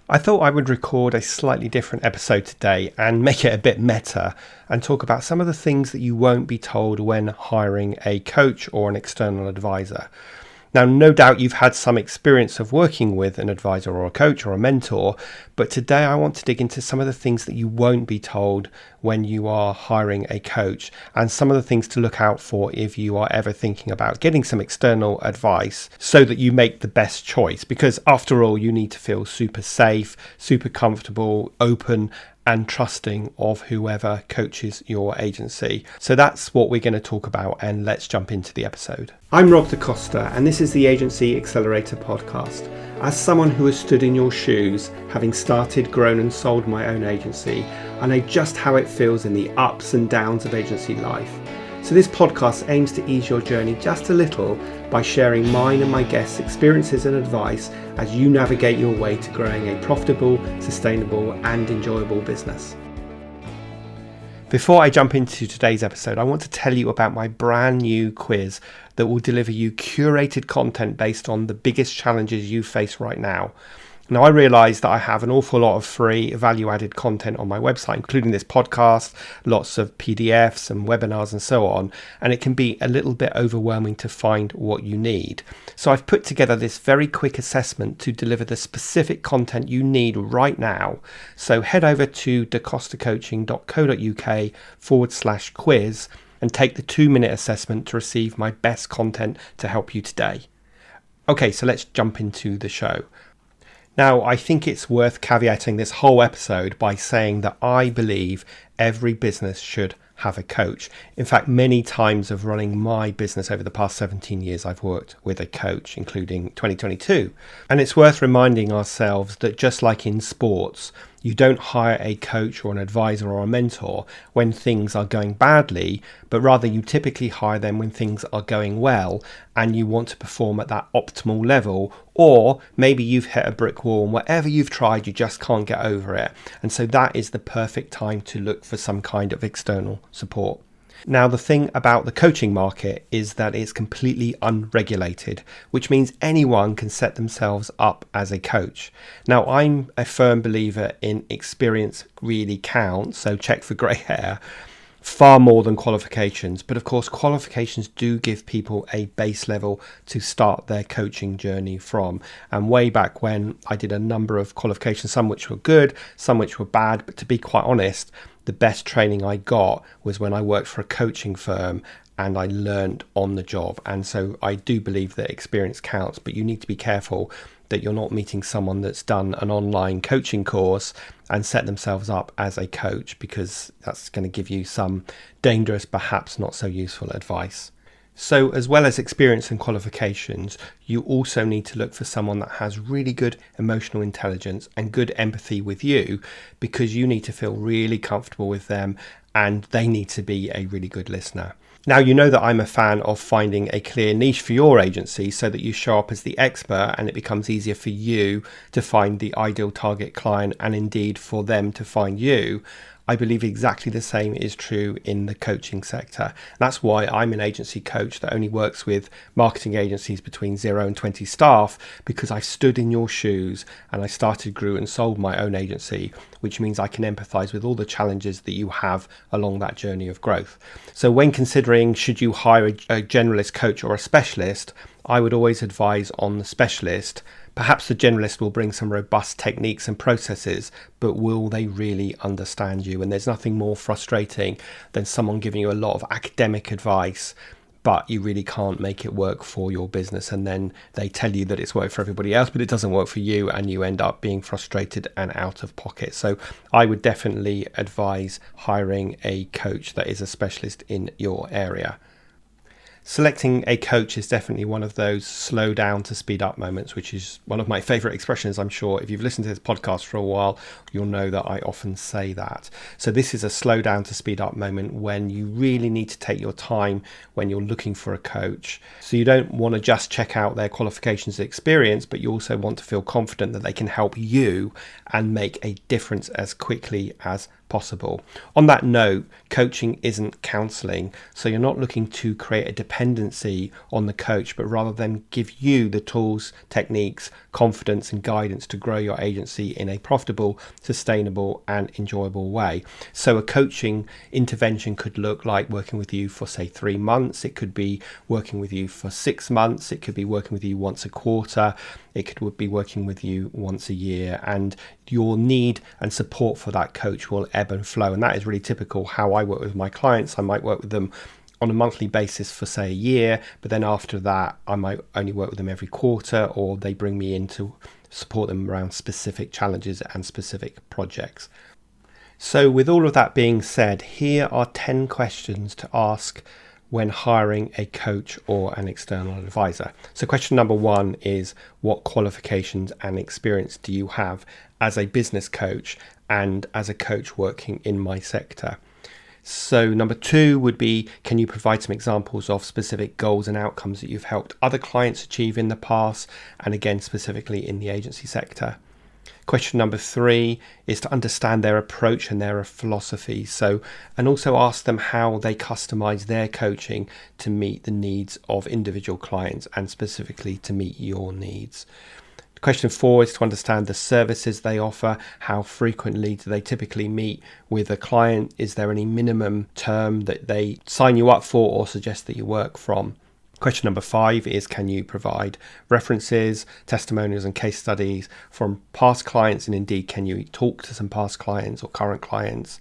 I thought I would record a slightly different episode today and make it a bit meta and talk about some of the things that you won't be told when hiring a coach or an external advisor. Now, no doubt you've had some experience of working with an advisor or a coach or a mentor, but today I want to dig into some of the things that you won't be told when you are hiring a coach and some of the things to look out for if you are ever thinking about getting some external advice so that you make the best choice. Because after all, you need to feel super safe, super comfortable, open and trusting of whoever coaches your agency. So that's what we're going to talk about, and let's jump into the episode. I'm Rob Costa, and this is the Agency Accelerator podcast. As someone who has stood in your shoes, having started, grown and sold my own agency, I know just how it feels in the ups and downs of agency life. So this podcast aims to ease your journey just a little by sharing mine and my guests' experiences and advice as you navigate your way to growing a profitable, sustainable and enjoyable business. Before I jump into today's episode, I want to tell you about my brand new quiz that will deliver you curated content based on the biggest challenges you face right now. Now, I realise that I have an awful lot of free value-added content on my website, including this podcast, lots of PDFs and webinars and so on, and it can be a little bit overwhelming to find what you need. So I've put together this very quick assessment to deliver the specific content you need right now. So head over to dacostacoaching.co.uk/quiz and take the 2-minute assessment to receive my best content to help you today. Okay, so let's jump into the show. Now, I think it's worth caveating this whole episode by saying that I believe every business should have a coach. In fact, many times of running my business over the past 17 years, I've worked with a coach, including 2022. And it's worth reminding ourselves that just like in sports, you don't hire a coach or an advisor or a mentor when things are going badly, but rather you typically hire them when things are going well and you want to perform at that optimal level, or maybe you've hit a brick wall and whatever you've tried, you just can't get over it. And so that is the perfect time to look for some kind of external support. Now, the thing about the coaching market is that it's completely unregulated, which means anyone can set themselves up as a coach. Now, I'm a firm believer in experience really counts, so check for grey hair, far more than qualifications. But of course, qualifications do give people a base level to start their coaching journey from. And way back when, I did a number of qualifications, some which were good, some which were bad, but to be quite honest, the best training I got was when I worked for a coaching firm and I learned on the job. And so I do believe that experience counts, but you need to be careful that you're not meeting someone that's done an online coaching course and set themselves up as a coach, because that's going to give you some dangerous, perhaps not so useful advice. So as well as experience and qualifications, you also need to look for someone that has really good emotional intelligence and good empathy with you, because you need to feel really comfortable with them and they need to be a really good listener. Now, you know that I'm a fan of finding a clear niche for your agency so that you show up as the expert and it becomes easier for you to find the ideal target client and indeed for them to find you. I believe exactly the same is true in the coaching sector. That's why I'm an agency coach that only works with marketing agencies between 0 and 20 staff, because I stood in your shoes and I started, grew and sold my own agency, which means I can empathize with all the challenges that you have along that journey of growth. So when considering should you hire a generalist coach or a specialist, I would always advise on the specialist. Perhaps the generalist will bring some robust techniques and processes, but will they really understand you? And there's nothing more frustrating than someone giving you a lot of academic advice, but you really can't make it work for your business. And then they tell you that it's worked for everybody else, but it doesn't work for you, and you end up being frustrated and out of pocket. So I would definitely advise hiring a coach that is a specialist in your area. Selecting a coach is definitely one of those slow down to speed up moments, which is one of my favorite expressions. I'm sure if you've listened to this podcast for a while, you'll know that I often say that. So this is a slow down to speed up moment when you really need to take your time when you're looking for a coach. So you don't want to just check out their qualifications and experience, but you also want to feel confident that they can help you and make a difference as quickly as possible. On that note, coaching isn't counselling, so you're not looking to create a dependency on the coach, but rather than give you the tools, techniques, confidence and guidance to grow your agency in a profitable, sustainable and enjoyable way. So a coaching intervention could look like working with you for say 3 months. It could be working with you for 6 months. It could be working with you once a quarter. It could be working with you once a year, and your need and support for that coach will ebb and flow. And that is really typical how I work with my clients. I might work with them on a monthly basis for say a year, but then after that I might only work with them every quarter, or they bring me in to support them around specific challenges and specific projects. So with all of that being said, here are 10 questions to ask when hiring a coach or an external advisor. So question number 1 is, what qualifications and experience do you have as a business coach and as a coach working in my sector? So number 2 would be, can you provide some examples of specific goals and outcomes that you've helped other clients achieve in the past, and again specifically in the agency sector? Question number 3 is to understand their approach and their philosophy. So, and also ask them how they customize their coaching to meet the needs of individual clients and specifically to meet your needs. Question 4 is to understand the services they offer. How frequently do they typically meet with a client? Is there any minimum term that they sign you up for or suggest that you work from? Question number 5 is, can you provide references, testimonials and case studies from past clients, and indeed can you talk to some past clients or current clients?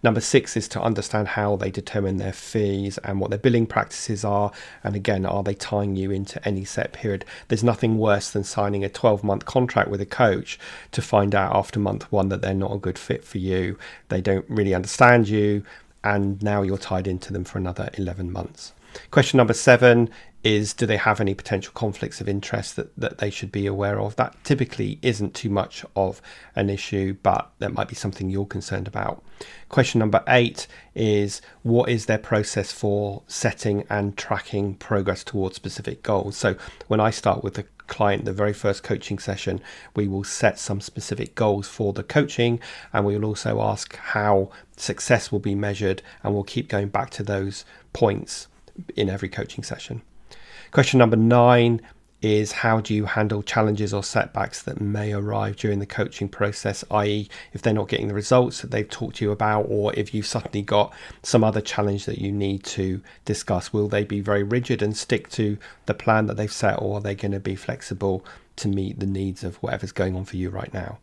Number 6 is to understand how they determine their fees and what their billing practices are, and again, are they tying you into any set period? There's nothing worse than signing a 12-month contract with a coach to find out after month 1 that they're not a good fit for you, they don't really understand you, and now you're tied into them for another 11 months. Question number 7 is, do they have any potential conflicts of interest that they should be aware of? That typically isn't too much of an issue, but that might be something you're concerned about. Question number 8 is, what is their process for setting and tracking progress towards specific goals? So when I start with the client, the very first coaching session, we will set some specific goals for the coaching, and we will also ask how success will be measured, and we'll keep going back to those points in every coaching session. Question number 9 is, how do you handle challenges or setbacks that may arrive during the coaching process, i.e. if they're not getting the results that they've talked to you about, or if you've suddenly got some other challenge that you need to discuss. Will they be very rigid and stick to the plan that they've set, or are they going to be flexible to meet the needs of whatever's going on for you right now?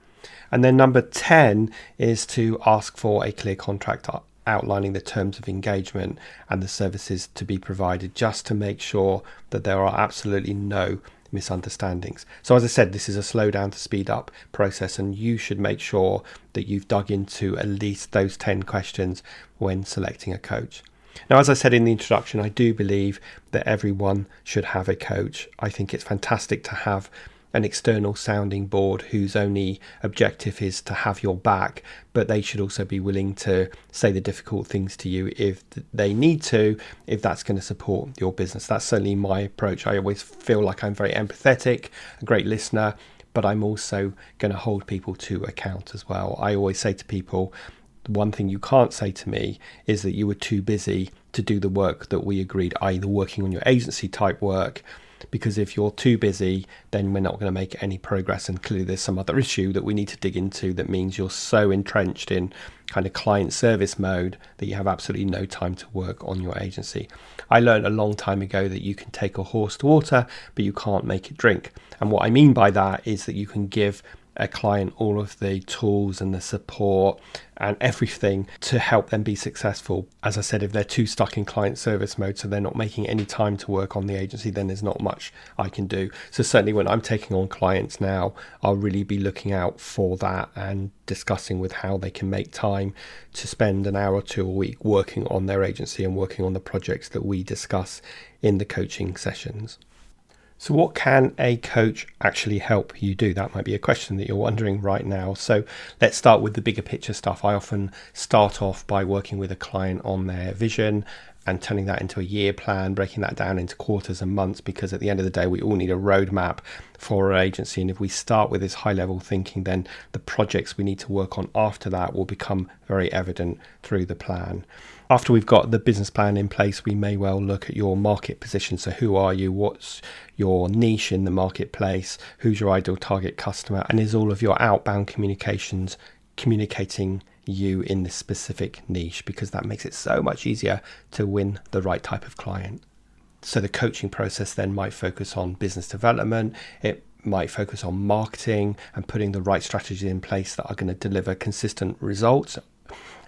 And then number 10 is to ask for a clear contract outlining the terms of engagement and the services to be provided, just to make sure that there are absolutely no misunderstandings. So as I said, this is a slow down to speed up process, and you should make sure that you've dug into at least those 10 questions when selecting a coach. Now, as I said in the introduction, I do believe that everyone should have a coach. I think it's fantastic to have an external sounding board whose only objective is to have your back, but they should also be willing to say the difficult things to you if they need to, if that's going to support your business. That's certainly my approach. I always feel like I'm very empathetic, a great listener, but I'm also going to hold people to account as well. I always say to people, one thing you can't say to me is that you were too busy to do the work that we agreed, i.e. the working on your agency type work, because if you're too busy, then we're not going to make any progress, and clearly there's some other issue that we need to dig into that means you're so entrenched in kind of client service mode that you have absolutely no time to work on your agency. I learned a long time ago that you can take a horse to water, but you can't make it drink. And what I mean by that is that you can give a client all of the tools and the support and everything to help them be successful. As I said, if they're too stuck in client service mode, so they're not making any time to work on the agency, then there's not much I can do. So certainly when I'm taking on clients now, I'll really be looking out for that and discussing with how they can make time to spend an hour or 2 a week working on their agency and working on the projects that we discuss in the coaching sessions. So what can a coach actually help you do? That might be a question that you're wondering right now. So let's start with the bigger picture stuff. I often start off by working with a client on their vision and turning that into a year plan, breaking that down into quarters and months, because at the end of the day, we all need a roadmap for our agency. And if we start with this high level thinking, then the projects we need to work on after that will become very evident through the plan. After we've got the business plan in place, we may well look at your market position. So who are you? What's your niche in the marketplace? Who's your ideal target customer? And is all of your outbound communications communicating you in this specific niche? Because that makes it so much easier to win the right type of client. So the coaching process then might focus on business development. It might focus on marketing and putting the right strategies in place that are going to deliver consistent results.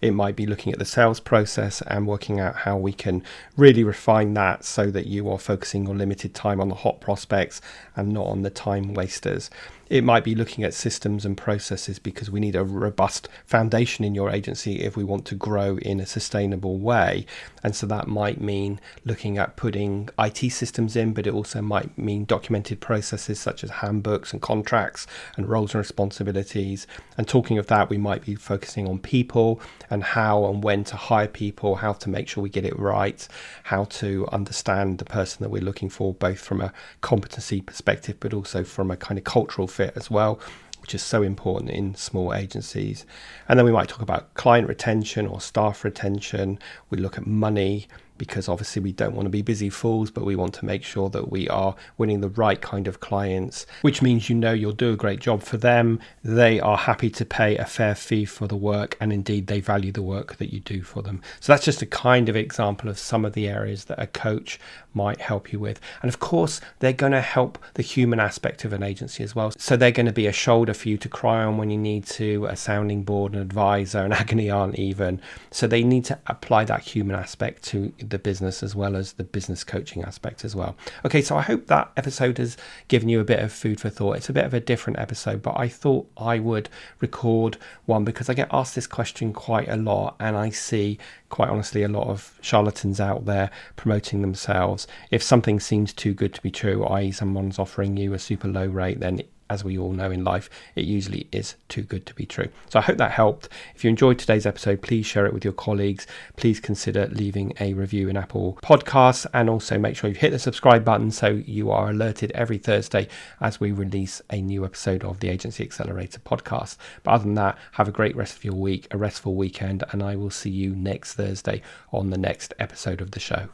It might be looking at the sales process and working out how we can really refine that so that you are focusing your limited time on the hot prospects and not on the time wasters. It might be looking at systems and processes, because we need a robust foundation in your agency if we want to grow in a sustainable way. And so that might mean looking at putting IT systems in, but it also might mean documented processes such as handbooks and contracts and roles and responsibilities. And talking of that, we might be focusing on people and how and when to hire people, how to make sure we get it right, how to understand the person that we're looking for, both from a competency perspective, but also from a kind of cultural fit as well, which is so important in small agencies. And then we might talk about client retention or staff retention. We look at money, because obviously we don't want to be busy fools, but we want to make sure that we are winning the right kind of clients, which means you'll do a great job for them. They are happy to pay a fair fee for the work, and indeed they value the work that you do for them. So that's just a kind of example of some of the areas that a coach might help you with. And of course, they're going to help the human aspect of an agency as well. So they're going to be a shoulder for you to cry on when you need to, a sounding board, an advisor, an agony aunt even. So they need to apply that human aspect to the business as well as the business coaching aspect as well. Okay, so I hope that episode has given you a bit of food for thought. It's a bit of a different episode, but I thought I would record one because I get asked this question quite a lot, and I see, quite honestly, a lot of charlatans out there promoting themselves. If something seems too good to be true, i.e. someone's offering you a super low rate, then as we all know in life, it usually is too good to be true. So I hope that helped. If you enjoyed today's episode, please share it with your colleagues. Please consider leaving a review in Apple Podcasts, and also make sure you've hit the subscribe button so you are alerted every Thursday as we release a new episode of the Agency Accelerator podcast. But other than that, have a great rest of your week, a restful weekend, and I will see you next Thursday on the next episode of the show.